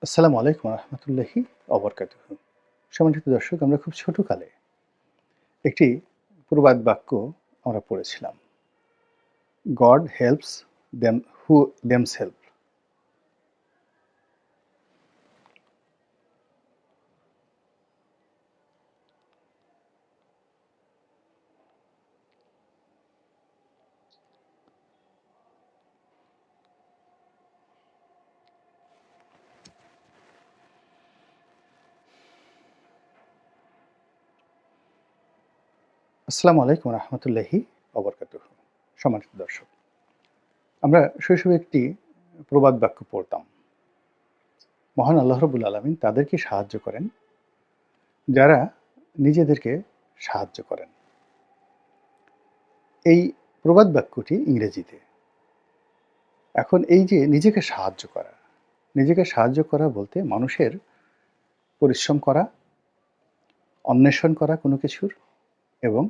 আসসালামু আলাইকুম রহমতুল্লাহি অবরকাতুহু। সম্মানিত দর্শক, আমরা খুব ছোটকালে একটি প্রবাদ বাক্য আমরা পড়েছিলাম। God helps them who themselves. আসসালামু আলাইকুম রহমতুল্লাহি অবরকাতুহু। সম্মানিত দর্শক, আমরা শৈশবে একটি প্রবাদ বাক্য পড়তাম। মহান আল্লাহ রব্বুল আলামিন তাদেরকে সাহায্য করেন যারা নিজেদেরকে সাহায্য করেন। এই প্রবাদ বাক্যটি ইংরেজিতে। এখন এই যে নিজেকে সাহায্য করা বলতে মানুষের পরিশ্রম করা, অন্বেষণ করা কোনো কিছুর, এবং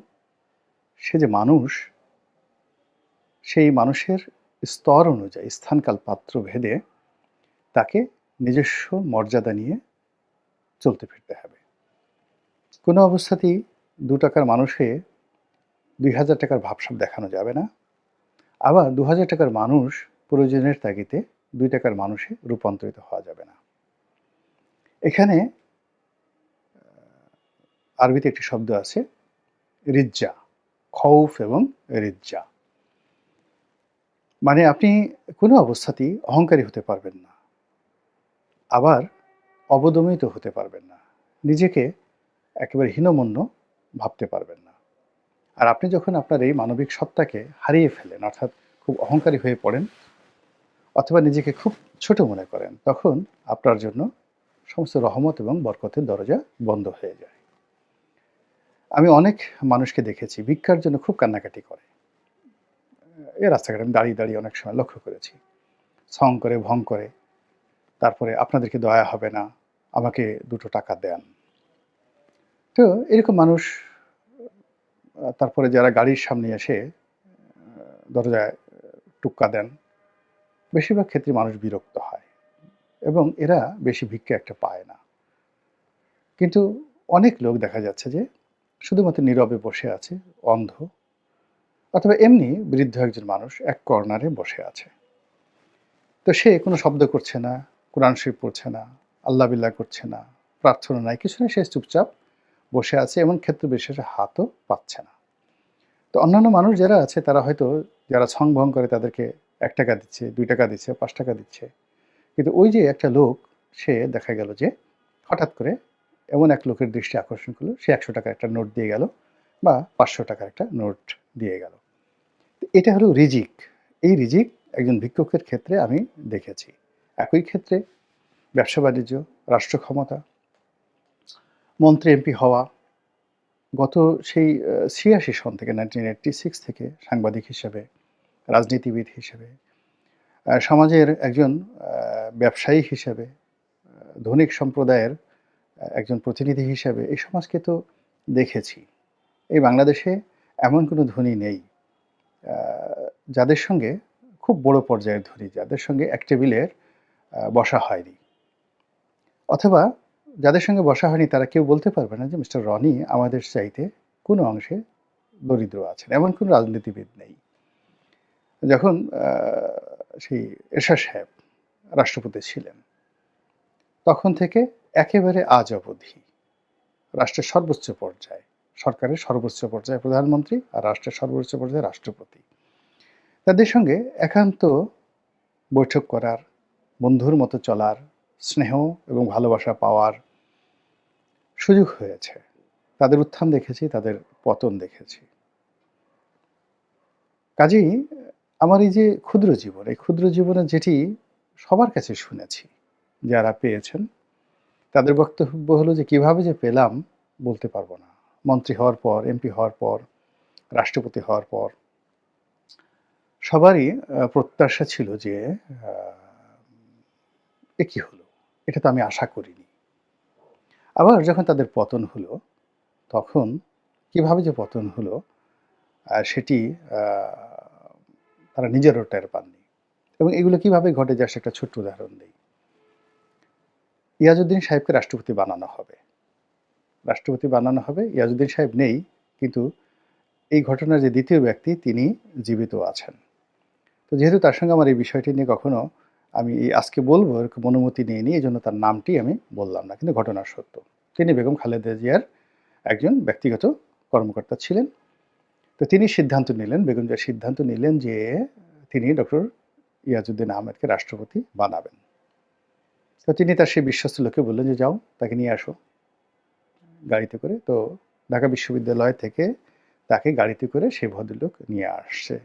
সে যে মানুষ, সেই মানুষের স্তর অনুযায়ী স্থানকাল পাত্র ভেদে তাকে নিজস্ব মর্যাদা নিয়ে চলতে ফিরতে হবে। কোনো অবস্থাতেই ৳২ মানুষ হয়ে ৳২,০০০ ভাবসাব দেখানো যাবে না। আবার ৳২,০০০ মানুষ প্রয়োজনের তাগিদে ৳২ মানুষে রূপান্তরিত হওয়া যাবে না। এখানে আরবিতে একটি শব্দ আছে, রিজ্জা, খৌফ এবং রিজ্জা। মানে আপনি কোনো অবস্থাতেই অহংকারী হতে পারবেন না, আবার অবদমিত হতে পারবেন না। নিজেকে একেবারে হীনমন্য ভাবতে পারবেন না। আর আপনি যখন আপনার এই মানবিক সত্তাকে হারিয়ে ফেলেন, অর্থাৎ খুব অহংকারী হয়ে পড়েন অথবা নিজেকে খুব ছোট মনে করেন, তখন আপনার জন্য সমস্ত রহমত এবং বরকতের দরজা বন্ধ হয়ে যায়। আমি অনেক মানুষকে দেখেছি ভিক্ষার জন্য খুব কান্নাকাটি করে। রাস্তাঘাটে আমি দাঁড়িয়ে, দাঁড়িয়ে অনেক সময় লক্ষ্য করেছি। ছং করে, ভং করে, তারপরে আপনাদেরকে দয়া হবে না, আমাকে ৳২ দেন। তো এরকম মানুষ, তারপরে যারা গাড়ির সামনে এসে দরজায় টোক্কা দেন, বেশিরভাগ ক্ষেত্রে মানুষ বিরক্ত হয় এবং এরা বেশি ভিক্ষা একটা পায় না। কিন্তু অনেক লোক দেখা যাচ্ছে যে শুধুমাত্র নীরবে বসে আছে, অন্ধ, অথবা এমনি বৃদ্ধ একজন মানুষ এক কর্নারে বসে আছে। তো সে কোনো শব্দ করছে না, কোরআন শরীফ পড়ছে না, আল্লাহ বিল্লাহ করছে না, প্রার্থনা নাই, কিছু নেই, সে চুপচাপ বসে আছে, এমন ক্ষেত্র বিশেষে হাতও পাচ্ছে না। তো অন্যান্য মানুষ যারা আছে তারা হয়তো, যারা ছং ভং করে, তাদেরকে ৳১ দিচ্ছে, ৳২ দিচ্ছে, ৳৫ দিচ্ছে। কিন্তু ওই যে একটা লোক, সে দেখা গেল যে হঠাৎ করে এমন এক লোকের দৃষ্টি আকর্ষণ করলো, সে ৳১০০ একটা নোট দিয়ে গেল বা ৳৫০০ একটা নোট দিয়ে গেল। এটা হলো রিজিক। এই রিজিক একজন ভিক্ষুকের ক্ষেত্রে আমি দেখেছি। একই ক্ষেত্রে ব্যবসা-বাণিজ্য, রাষ্ট্র ক্ষমতা, মন্ত্রী এমপি হওয়া, গত সেই ৮৬ সন থেকে 1986 থেকে সাংবাদিক হিসেবে, রাজনীতিবিদ হিসেবে, সমাজের একজন ব্যবসায়ী হিসেবে, ধনিক সম্প্রদায়ের একজন প্রতিনিধি হিসেবে এই সমাজকে তো দেখেছি। এই বাংলাদেশে এমন কোনো ধনী নেই আ যাদের সঙ্গে, খুব বড় পর্যায়ের ধনী, যাদের সঙ্গে এক টেবিলের বসা হয়নি। অথবা যাদের সঙ্গে বসা হয়নি তারা কেউ বলতে পারবে না যে মিস্টার রনি আমাদের চাইতে কোনো অংশে দরিদ্র আছেন। এমন কোনো রাজনীতিবিদ নেই। যখন আ সেই এরশাদ সাহেব রাষ্ট্রপতি ছিলেন, তখন থেকে একেবারে আজ অবধি রাষ্ট্রের সর্বোচ্চ পর্যায়ে, সরকারের সর্বোচ্চ পর্যায়ে প্রধানমন্ত্রী আর রাষ্ট্রের সর্বোচ্চ পর্যায়ে রাষ্ট্রপতি, তাদের সঙ্গে একান্ত বৈঠক করার, বন্ধুর মতো চলার, স্নেহ এবং ভালোবাসা পাওয়ার সুযোগ হয়েছে। তাদের উত্থান দেখেছি, তাদের পতন দেখেছি। কাজেই আমার এই যে ক্ষুদ্র জীবন, এই ক্ষুদ্র জীবনে যেটি সবার কাছে শুনেছি, যারা পেয়েছেন, তাদের বক্তব্য হলো যে কিভাবে যে পেলাম বলতে পারব না। মন্ত্রী হওয়ার পর, এমপি হওয়ার পর, রাষ্ট্রপতি হওয়ার পর সবারই প্রত্যাশা ছিল যে আ এ কি হলো? এটা তো আমি আশা করিনি। আবার যখন তাদের পতন হলো, তখন কিভাবে যে পতন হলো সেটি আ তারা নিজেরাও টের পাননি। এবং এগুলো কিভাবে ঘটে, জাস্ট একটা ছোট্ট উদাহরণ দেই। ইয়াজউদ্দিন সাহেবকে রাষ্ট্রপতি বানানো হবে। রাষ্ট্রপতি বানানো হবে, ইয়াজউদ্দিন সাহেব নেই, কিন্তু এই ঘটনার যে দ্বিতীয় ব্যক্তি তিনি জীবিত আছেন। তো যেহেতু তার সঙ্গে আমার এই বিষয়টি নিয়ে কখনো আমি আজকে বলবো এরকম অনুমতি নিইনি, এই জন্য তার নামটি আমি বললাম না, কিন্তু ঘটনা সত্য। তিনি বেগম খালেদা জিয়ার একজন ব্যক্তিগত কর্মকর্তা ছিলেন। তো তিনি সিদ্ধান্ত নিলেন, বেগম জিয়া সিদ্ধান্ত নিলেন যে তিনি ডক্টর ইয়াজউদ্দিন আহমেদকে রাষ্ট্রপতি বানাবেন। তো তিনি তার সেই বিশ্বস্ত লোককে বললেন যে যাও তাকে নিয়ে আসো গাড়িতে করে। তো ঢাকা বিশ্ববিদ্যালয় থেকে তাকে গাড়িতে করে সেই ভদ্রলোক নিয়ে আসছে।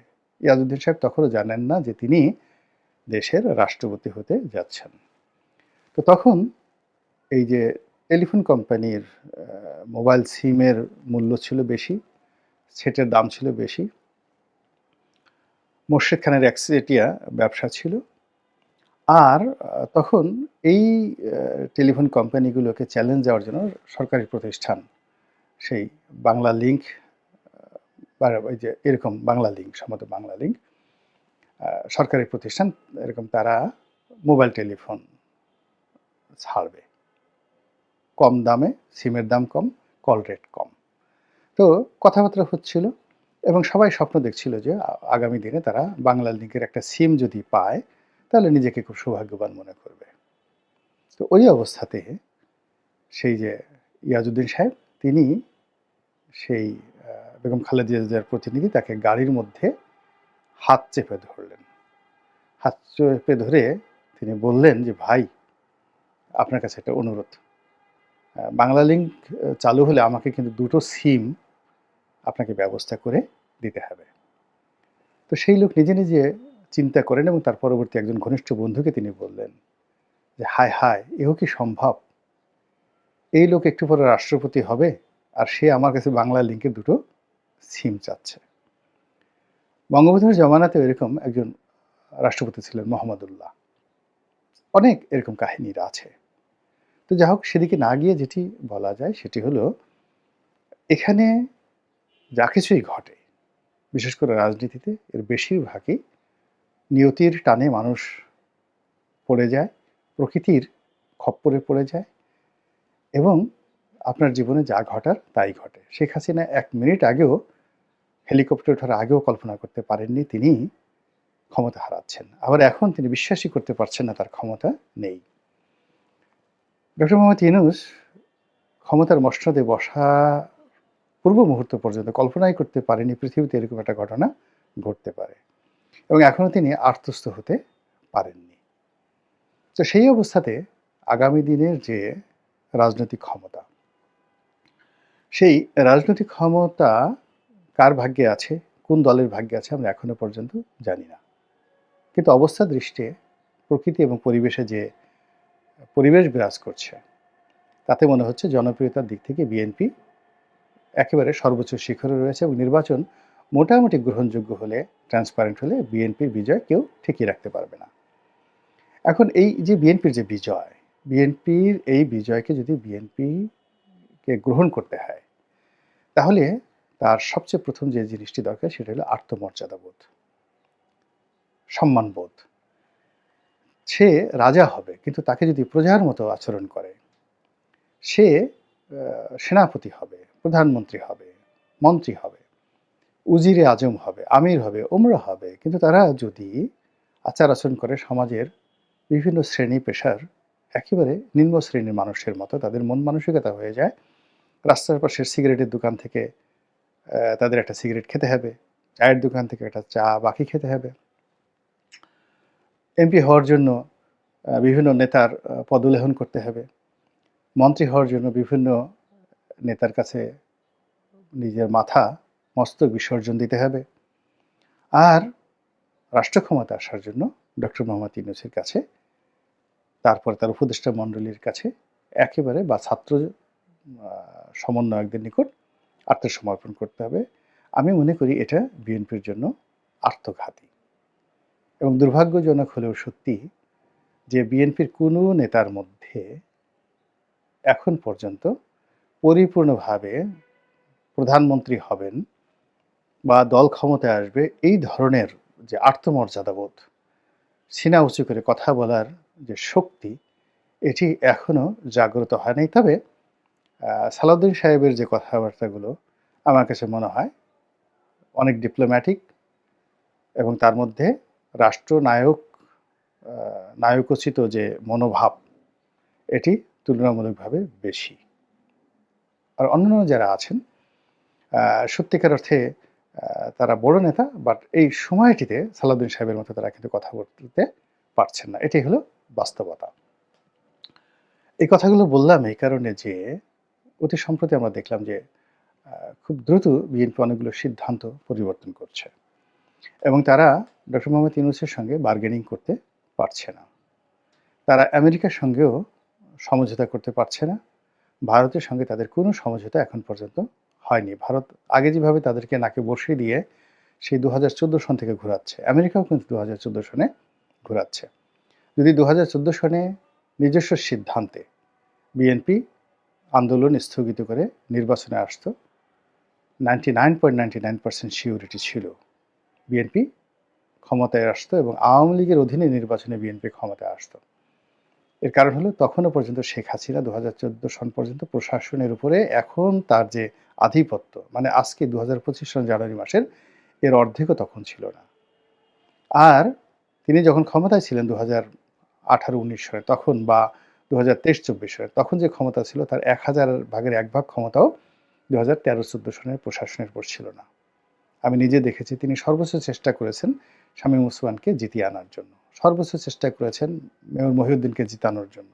ইয়াজউদ্দিন সাহেব তখনও জানেন না যে তিনি দেশের রাষ্ট্রপতি হতে যাচ্ছেন। তো তখন এই যে টেলিফোন কোম্পানির মোবাইল সিমের মূল্য ছিল বেশি, সেটের দাম ছিল বেশি, মোর্শেদ খানের একচেটিয়া ব্যবসা ছিল। আর তখন এই টেলিফোন কোম্পানিগুলোকে চ্যালেঞ্জ দেওয়ার জন্য সরকারি প্রতিষ্ঠান সেই বাংলা লিংক বা ওই যে এরকম বাংলা লিংক, সম্ভবত বাংলা লিংক সরকারি প্রতিষ্ঠান, এরকম তারা মোবাইল টেলিফোন ছাড়বে কম দামে, সিমের দাম কম, কল রেট কম। তো কথাবার্তা হচ্ছিল এবং সবাই স্বপ্ন দেখছিল যে আগামী দিনে তারা বাংলা লিংকের একটা সিম যদি পায় তাহলে নিজেকে খুব সৌভাগ্যবান মনে করবে। তো ওই অবস্থাতে সেই যে ইয়াজউদ্দিন সাহেব তিনি সেই বেগম খালেদা জিয়ার প্রতিনিধি তাকে গাড়ির মধ্যে হাত চেপে ধরলেন। হাত চেপে ধরে তিনি বললেন যে ভাই, আপনার কাছে একটা অনুরোধ, বাংলা লিংক চালু হলে আমাকে কিন্তু দুটো সিম আপনাকে ব্যবস্থা করে দিতে হবে। তো সেই লোক নিজে নিজে চিন্তা করেন এবং তার পরবর্তী একজন ঘনিষ্ঠ বন্ধুকে তিনি বললেন যে হায় হায়, এও কি সম্ভব? এই লোক একটু পরে রাষ্ট্রপতি হবে আর সে আমার কাছে বাংলা লিংকের দুটো সিম চাচ্ছে। বঙ্গবন্ধুর জমানাতে এরকম একজন রাষ্ট্রপতি ছিলেন মোহাম্মদুল্লাহ। অনেক এরকম কাহিনীরা আছে। তো যাই হোক, সেদিকে না গিয়ে যেটি বলা যায় সেটি হলো, এখানে যা কিছুই ঘটে বিশেষ করে রাজনীতিতে এর বেশিরভাগই নিয়তির টানে মানুষ পড়ে যায়, প্রকৃতির খপ্পরে পড়ে যায় এবং আপনার জীবনে যা ঘটার তাই ঘটে। শেখ হাসিনা 1 মিনিট আগেও, হেলিকপ্টার ওঠার আগেও কল্পনা করতে পারেননি তিনি ক্ষমতা হারাচ্ছেন। আবার এখন তিনি বিশ্বাসই করতে পারছেন না তার ক্ষমতা নেই। ডক্টর মোহাম্মদ ইউনূস ক্ষমতার মসনদে বসা পূর্ব মুহূর্ত পর্যন্ত কল্পনাই করতে পারেনি পৃথিবীতে এরকম একটা ঘটনা ঘটতে পারে, এবং এখনও তিনি আত্মস্থ হতে পারেননি। তো সেই অবস্থাতে আগামী দিনের যে রাজনৈতিক ক্ষমতা, সেই রাজনৈতিক ক্ষমতা কার ভাগ্যে আছে, কোন দলের ভাগ্যে আছে আমরা এখনো পর্যন্ত জানি না। কিন্তু অবস্থা দৃষ্টে প্রকৃতি এবং পরিবেশে যে পরিবেশ বিরাজ করছে তাতে মনে হচ্ছে জনপ্রিয়তার দিক থেকে বিএনপি একেবারে সর্বোচ্চ শিখরে রয়েছে এবং নির্বাচন মোটামুটি গ্রহণযোগ্য হলে, ট্রান্সপারেন্ট হলে বিএনপির বিজয় কেউ ঠেকিয়ে রাখতে পারবে না। এখন এই যে বিএনপির যে বিজয়, বিএনপির এই বিজয়কে যদি বিএনপিকে গ্রহণ করতে হয় তাহলে তার সবচেয়ে প্রথম যে জিনিসটি দরকার সেটা হলো আত্মমর্যাদাবোধ, সম্মানবোধ। সে রাজা হবে কিন্তু তাকে যদি প্রজার মতো আচরণ করে, সে সেনাপতি হবে, প্রধানমন্ত্রী হবে, মন্ত্রী হবে, উজিরে আজম হবে, আমির হবে, ওমরা হবে, কিন্তু তারা যদি আচার আচরণ করে সমাজের বিভিন্ন শ্রেণী পেশার একেবারে নিম্ন শ্রেণীর মানুষের মতো, তাদের মন মানসিকতা হয়ে যায় রাস্তার পাশের সিগারেটের দোকান থেকে তাদের একটা সিগারেট খেতে হবে, চায়ের দোকান থেকে একটা চা বাকি খেতে হবে, এমপি হওয়ার জন্য বিভিন্ন নেতার পদলেহন করতে হবে, মন্ত্রী হওয়ার জন্য বিভিন্ন নেতার কাছে নিজের মাথা মস্তক বিসর্জন দিতে হবে, আর রাষ্ট্র ক্ষমতা আসার জন্য ডক্টর মোহাম্মদ ইউনূসের কাছে, তারপর তার উপদেষ্টা মণ্ডলীর কাছে একেবারে, বা ছাত্র সমন্বয়কদের নিকট আত্মসমর্পণ করতে হবে। আমি মনে করি এটা বিএনপির জন্য আত্মঘাতী এবং দুর্ভাগ্যজনক হলেও সত্যি যে বিএনপির কোনো নেতার মধ্যে এখন পর্যন্ত পরিপূর্ণভাবে প্রধানমন্ত্রী হবেন বা দল ক্ষমতায় আসবে এই ধরনের যে আত্মমর্যাদাবোধ, সিনা উঁচু করে কথা বলার যে শক্তি, এটি এখনো জাগ্রত হয় নাই। তবে সালাউদ্দিন সাহেবের যে কথাবার্তাগুলো আমার কাছে মনে হয় অনেক ডিপ্লোম্যাটিক এবং তার মধ্যে রাষ্ট্রনায়ক নায়কোচিত যে মনোভাব এটি তুলনামূলকভাবে বেশি। আর অন্যান্য যারা আছেন সত্যিকার অর্থে তারা বড় নেতা, বাট এই সময়টিতে সালাউদ্দিন সাহেবের মতো তারা কিন্তু কথা বলতে পারছেন না। এটাই হলো বাস্তবতা। এই কথাগুলো বললাম এই কারণে যে অতি সম্প্রতি আমরা দেখলাম যে খুব দ্রুত বিএনপি অনেকগুলো সিদ্ধান্ত পরিবর্তন করছে এবং তারা ডক্টর মোহাম্মদ ইউনূসের সঙ্গে বার্গেনিং করতে পারছে না। তারা আমেরিকার সঙ্গেও সমঝোতা করতে পারছে না। ভারতের সঙ্গে তাদের কোনো সমঝোতা এখন পর্যন্ত হয়নি। ভারত আগে যেভাবে তাদেরকে নাকে বসিয়ে দিয়ে সেই 2014 সন থেকে ঘোরাচ্ছে, আমেরিকাও কিন্তু 2014 সনে ঘোরাচ্ছে। যদি 2014 সনে নিজস্ব সিদ্ধান্তে বিএনপি আন্দোলন স্থগিত করে নির্বাচনে আসতো, 99.99% সিউরিটি ছিল বিএনপি ক্ষমতায় আসতো এবং আওয়ামী লীগের অধীনে নির্বাচনে বিএনপি ক্ষমতায় আসতো। এর কারণ হলো তখনও পর্যন্ত শেখ হাসিনা 2014 সন পর্যন্ত প্রশাসনের উপরে এখন তার যে আধিপত্য, মানে আজকে 2025 সন জানুয়ারি মাসের এর অর্ধেকও তখন ছিল না। আর তিনি যখন ক্ষমতায় ছিলেন 2018-19 সালে তখন, বা 2023-24 সালে তখন যে ক্ষমতা ছিল তার 1000 ভাগের 1 ভাগ ক্ষমতাও 2013-14 সনের প্রশাসনের উপর ছিল না। আমি নিজে দেখেছি তিনি সর্বোচ্চ চেষ্টা করেছেন শামীম ওসমানকে জিতিয়ে আনার জন্য, সর্বোচ্চ চেষ্টা করেছেন মেয়র মহিউদ্দিনকে জিতানোর জন্য,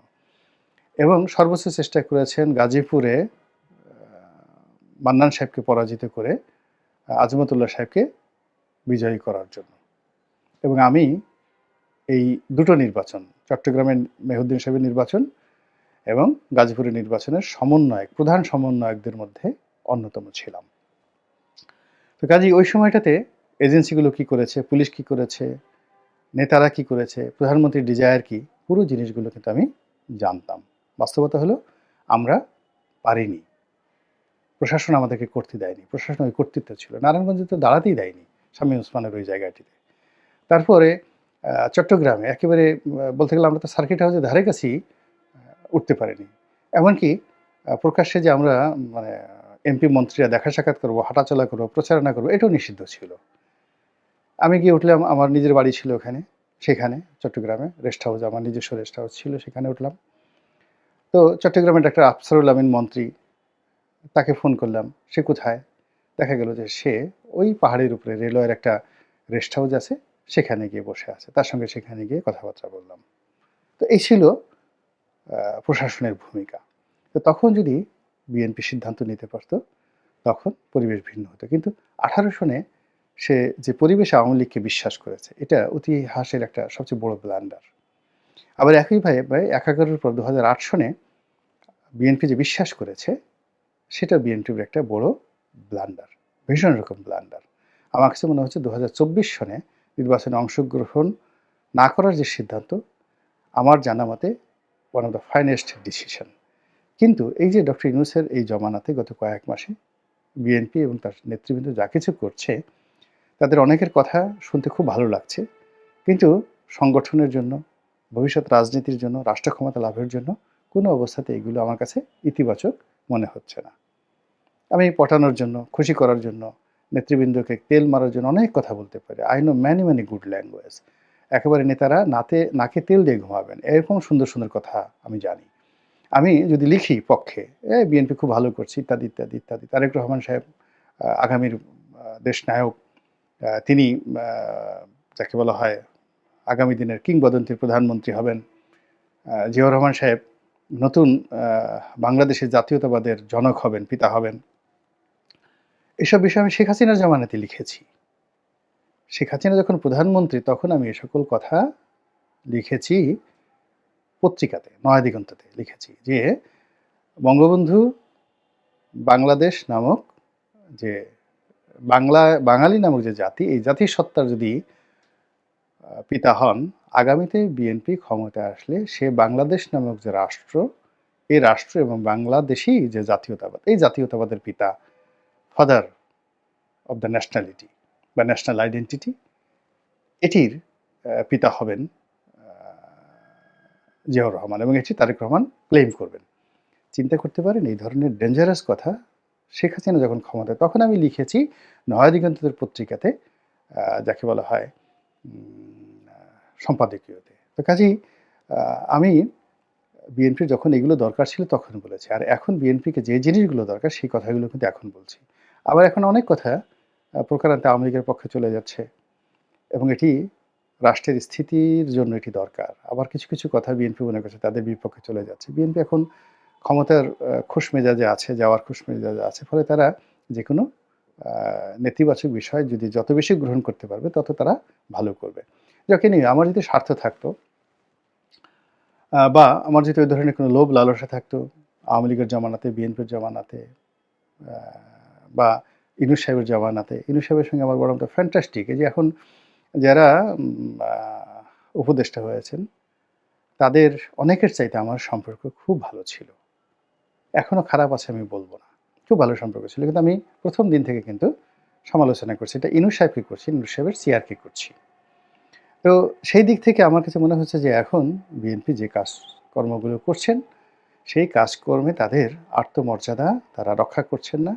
এবং সর্বোচ্চ চেষ্টা করেছেন গাজীপুরে মান্নান সাহেবকে পরাজিত করে আজমতুল্লাহ সাহেবকে বিজয়ী করার জন্য। এবং আমি এই দুটো নির্বাচন, চট্টগ্রামের মেহুদ্দিন সাহেবের নির্বাচন এবং গাজীপুরের নির্বাচনের সমন্বয়ক, প্রধান সমন্বয়কদের মধ্যে অন্যতম ছিলাম। তো কাজেই ওই সময়টাতে এজেন্সিগুলো কি করেছে, পুলিশ কি করেছে, নেতারা কি করেছে, প্রধানমন্ত্রীর ডিজায়ার কি, পুরো জিনিসগুলো কিন্তু আমি জানতাম। বাস্তবতা হলো আমরা পারিনি, প্রশাসন আমাদেরকে করতে দেয়নি, প্রশাসন ওই কর্তৃত্ব ছিল, নারায়ণগঞ্জে তো দাঁড়াতেই দেয়নি শামীম ওসমানের ওই জায়গাটিতে। তারপরে চট্টগ্রামে একেবারে বলতে গেলে আমরা তো সার্কিট হাউসের ধারে কাছেই উঠতে পারিনি। এমনকি প্রকাশ্যে যে আমরা মানে এমপি মন্ত্রীরা দেখা সাক্ষাৎ করবো, হাঁটাচলা করবো, প্রচারণা করবো, এটাও নিষিদ্ধ ছিল। আমি গিয়ে উঠলাম, আমার নিজের বাড়ি ছিল ওখানে, সেখানে চট্টগ্রামে রেস্ট হাউস, আমার নিজস্ব রেস্ট হাউস ছিল, সেখানে উঠলাম। তো চট্টগ্রামের ডাক্তার আফসারুল আমিন মন্ত্রী, তাকে ফোন করলাম, সে কোথায়? দেখা গেল যে সে ওই পাহাড়ের উপরে রেলওয়ের একটা রেস্ট হাউস আছে, সেখানে গিয়ে বসে আছে, তার সঙ্গে সেখানে গিয়ে কথাবার্তা বললাম। তো এই ছিল প্রশাসনের ভূমিকা। তো তখন যদি বিএনপি সিদ্ধান্ত নিতে পারত তখন পরিবেশ ভিন্ন হতো। কিন্তু 18 সনে সে যে পরিবেশে আওয়ামী লীগকে বিশ্বাস করেছে, এটা ইতিহাসের একটা সবচেয়ে বড় ব্লান্ডার। আবার একইভাবে 11-এর পর 2008 সনে বিএনপি যে বিশ্বাস করেছে সেটা বিএনপির একটা বড় ব্লান্ডার, ভীষণ রকম ব্লান্ডার। আমার কাছে মনে হচ্ছে 2024 সনে নির্বাচনে অংশগ্রহণ না করার যে সিদ্ধান্ত, আমার জানা মতে one of the finest decision. কিন্তু এই যে ডক্টর ইউনূসের এই জমানাতে গত কয়েক মাসে বিএনপি এবং তার নেতৃবৃন্দ যা কিছু করছে, তাদের অনেকের কথা শুনতে খুব ভালো লাগছে, কিন্তু সংগঠনের জন্য, ভবিষ্যৎ রাজনীতির জন্য, রাষ্ট্র ক্ষমতা লাভের জন্য কোনো অবস্থাতে এগুলো আমার কাছে ইতিবাচক মনে হচ্ছে না। আমি পটানোর জন্য, খুশি করার জন্য, নেতৃবৃন্দকে তেল মারার জন্য অনেক কথা বলতে পারি। I know many good language. একেবারে নেতারা নাকে তেল দিয়ে ঘুমাবেন, এরকম সুন্দর সুন্দর কথা আমি জানি। আমি যদি লিখি পক্ষে, বিএনপি খুব ভালো করছে ইত্যাদি ইত্যাদি ইত্যাদি, তারেক রহমান সাহেব আগামীর দেশনায়ক, তিনি যাকে বলা হয় আগামী দিনের কিংবদন্তির প্রধানমন্ত্রী হবেন, জিয়াউর রহমান সাহেব নতুন বাংলাদেশের জাতীয়তাবাদের জনক হবেন, পিতা হবেন, এসব বিষয়ে আমি শেখ হাসিনার জামানাতে লিখেছি। শেখ হাসিনা যখন প্রধানমন্ত্রী তখন আমি এ সকল কথা লিখেছি পত্রিকাতে, নয়া দিগন্ততে লিখেছি যে বঙ্গবন্ধু বাংলাদেশ নামক যে বাঙালি নামক যে জাতি, এই জাতির সত্তার যদি পিতা হন, আগামীতে বিএনপি ক্ষমতায় আসলে সে বাংলাদেশ নামক যে রাষ্ট্র, এই রাষ্ট্র এবং বাংলাদেশি যে জাতীয়তাবাদ, এই জাতীয়তাবাদের পিতা, ফাদার অব দ্য ন্যাশনালিটি বা ন্যাশনাল আইডেন্টিটি, এটির পিতা হবেন জিয়াউর রহমান এবং এটি তারেক রহমান ক্লেম করবেন। চিন্তা করতে পারেন এই ধরনের ডেঞ্জারাস কথা শেখ হাসিনা যখন ক্ষমতায়, তখন আমি লিখেছি নয়া দিগন্তের পত্রিকাতে, যাকে বলা হয় সম্পাদকীয়তে। তো কাজেই আমি বিএনপির যখন এগুলো দরকার ছিল তখন বলেছি। আর এখন বিএনপিকে যে জিনিসগুলো দরকার সেই কথাগুলো কিন্তু এখন বলছি। আবার এখন অনেক কথা প্রকারান্তে আওয়ামী লীগের পক্ষে চলে যাচ্ছে এবং এটি রাষ্ট্রের স্থিতির জন্য এটি দরকার। আবার কিছু, কিছু কথা বিএনপি মনে করছে তাদের বিপক্ষে চলে যাচ্ছে। বিএনপি এখন ক্ষমতার খুশ মেজাজে আছে, যাওয়ার খুশ মেজাজে আছে। ফলে তারা যেকোনো আ নেতিবাচক বিষয় যদি যত বেশি গ্রহণ করতে পারবে তত তারা ভালো করবে। যাকে নিয়ে আমার যদি স্বার্থ থাকতো বা আমার যদি ওই ধরনের কোনো লোভ লালসা থাকতো আওয়ামী লীগের জমানাতে, বিএনপির জমানাতে আ বা ইউনূস সাহেবের জমানাতে, ইউনূস সাহেবের সঙ্গে আমার বরং ফ্যান্টাস্টিক। এই যে এখন যারা আ উপদেষ্টা হয়েছেন তাদের অনেকের চাইতে আমার সম্পর্ক খুব ভালো ছিল। এখনো খারাপ আছে আমি বলব না। খুব ভালো সম্পর্ক ছিল। কিন্তু আমি ১ম দিন থেকে কিন্তু সমালোচনা করছি। এটা ইউনূস সাহেবকে করছি, ইউনূস সাহেবের সিআরকে করছি। তো সেই দিক থেকে আমার কাছে মনে হচ্ছে যে এখন বিএনপি যে কাজকর্মগুলো করছেন, সেই কাজকর্মে তাদের আত্মমর্যাদা তারা রক্ষা করছেন না।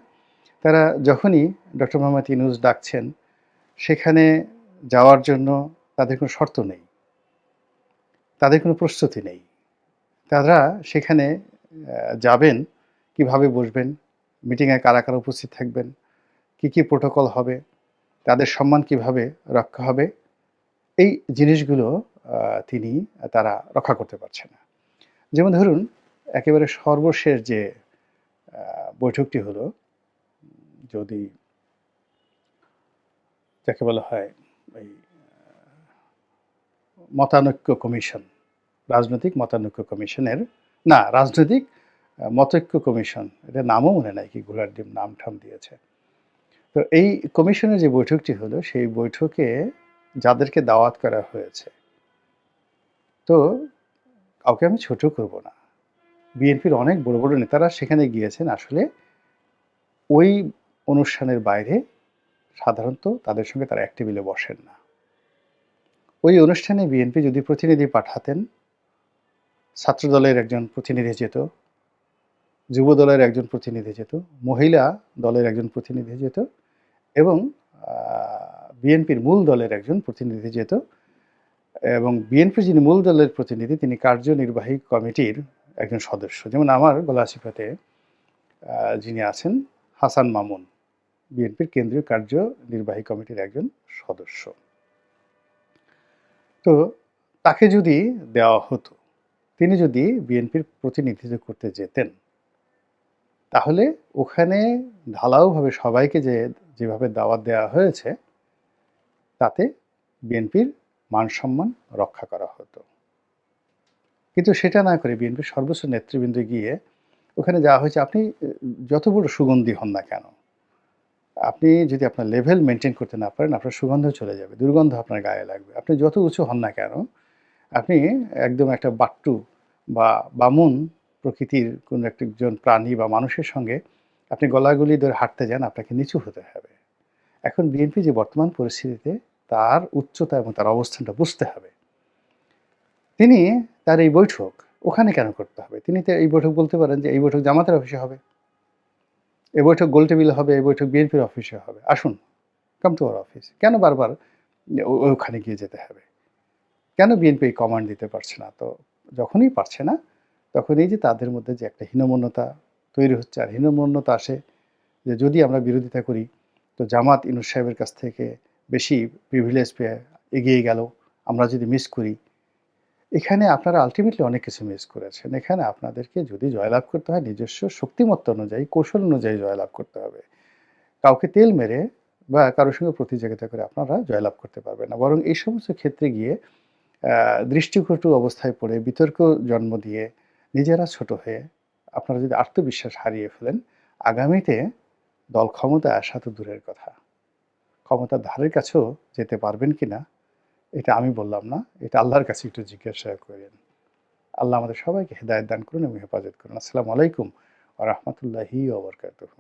তারা যখনই ডক্টর মোহাম্মদ ইউনূস ডাকছেন, সেখানে যাওয়ার জন্য তাদের কোনো শর্ত নেই। তাদের কোনো প্রস্তুতি নেই। তারা সেখানে যাবেন, কিভাবে বসবেন, মিটিংয়ে কারা, কারা উপস্থিত থাকবেন, কী প্রোটোকল হবে, তাদের সম্মান কিভাবে রক্ষা হবে, এই জিনিসগুলো আ তিনি তারা রক্ষা করতে পারছে না। যেমন ধরুন একেবারে সর্বশেষ যে আ বৈঠকটি হলো, যদি যাকে বলা হয় ওই মতানৈক্য কমিশন, রাজনৈতিক মতানৈক্য কমিশনের রাজনৈতিক মতৈক্য কমিশন, এটার নামও মনে নাই কি ঘোলার ডিম নাম-ঠাম দিয়েছে। তো এই কমিশনের যে বৈঠকটি হলো, সেই বৈঠকে যাদেরকে দাওয়াত করা হয়েছে, তো কাউকে আমি ছোট করব না। বিএনপির অনেক বড়, বড় নেতারা সেখানে গিয়েছেন আসলে ওই অনুষ্ঠানের বাইরে সাধারণত তাদের সঙ্গে তারা এক টেবিলে বসেন না। ওই অনুষ্ঠানে বিএনপি যদি প্রতিনিধি পাঠাতেন, ছাত্রদলের একজন প্রতিনিধি যেত, যুব দলের একজন প্রতিনিধি যেত, মহিলা দলের একজন প্রতিনিধি যেত এবং আ বিএনপির মূল দলের একজন প্রতিনিধি যেত এবং বিএনপির যিনি মূল দলের প্রতিনিধি তিনি কার্যনির্বাহী কমিটির একজন সদস্য। যেমন আমার গলাচিপাতে যিনি আছেন হাসান মামুন, বিএনপির কেন্দ্রীয় কার্যনির্বাহী কমিটির একজন সদস্য। তো তাকে যদি দেওয়া হতো, তিনি যদি বিএনপির প্রতিনিধিত্ব করতে যেতেন, তাহলে ওখানে ঢালাওভাবে সবাইকে যেভাবে দাওয়াত দেওয়া হয়েছে, তাতে বিএনপির মান-সম্মান রক্ষা করা হতো। কিন্তু সেটা না করে বিএনপির সর্বোচ্চ নেতৃবৃন্দ গিয়ে ওখানে যাওয়া হয়েছে। আপনি যত বড় সুগন্ধি হন না কেন, আপনি যদি আপনার লেভেল মেইনটেইন করতে না পারেন, আপনার সুগন্ধ চলে যাবে। দুর্গন্ধ আপনার গায়ে লাগবে। আপনি যত উঁচু হন না কেন, আপনি একদম একটা বাট্টু বা বামুন প্রকৃতির কোনো একজন প্রাণী বা মানুষের সঙ্গে আপনি গলাগলি ধরে হাঁটতে যান, আপনাকে নিচু হতে হবে। এখন বিএনপি যে বর্তমান পরিস্থিতিতে তার উচ্চতা এবং তার অবস্থানটা বুঝতে হবে। তিনি তার এই বৈঠক ওখানে কেন করতে হবে? তিনি তো এই বৈঠক বলতে পারেন যে, এই বৈঠক জামাতের অফিসে হবে। এই বৈঠক গোলটেবিলে হবে, এই বৈঠক বিএনপির অফিসে হবে। আসুন, কাম টু আওয়ার অফিস। কেন বারবার ওখানে গিয়ে যেতে হবে? কেন বিএনপি এই কমান্ড দিতে পারছে না? তো যখনই পারছে না, তখন এই যে তাদের মধ্যে যে একটা হীনমন্যতা তৈরি হচ্ছে, আর হীনমন্যতা আসে যে যদি আমরা বিরোধিতা করি, তো জামাত ইউনূস সাহেবের কাছ থেকে বেশি প্রিভিলেজ পেয়ে এগিয়ে গেল। আমরা যদি মিস করি, এখানে আপনারা আল্টিমেটলি অনেক কিছু মিস করেছেন। এখানে আপনাদেরকে যদি জয়লাভ করতে হয় নিজস্ব শক্তিমত্তা অনুযায়ী, কৌশল অনুযায়ী জয়লাভ করতে হবে। কাউকে তেল মেরে বা কারো সঙ্গে প্রতিযোগিতা করে আপনারা জয়লাভ করতে পারবেন না। বরং এই সমস্ত ক্ষেত্রে গিয়ে দৃষ্টিকটু অবস্থায় পড়ে বিতর্ক জন্ম দিয়ে নিজেরা ছোট হয়ে আপনারা যদি আত্মবিশ্বাস হারিয়ে ফেলেন, আগামীতে দল ক্ষমতায় আসা তো দূরের কথা, ক্ষমতার ধারের কাছেও যেতে পারবেন কিনা এটা আমি বললাম না। এটা আল্লাহর কাছে একটু জিজ্ঞাসা করেন। আল্লাহ আমাদের সবাইকে হেদায়েত দান করুন এবং হেফাজত করুন। আসসালামু আলাইকুম ওয়া রাহমাতুল্লাহি ওয়া বারাকাতুহু।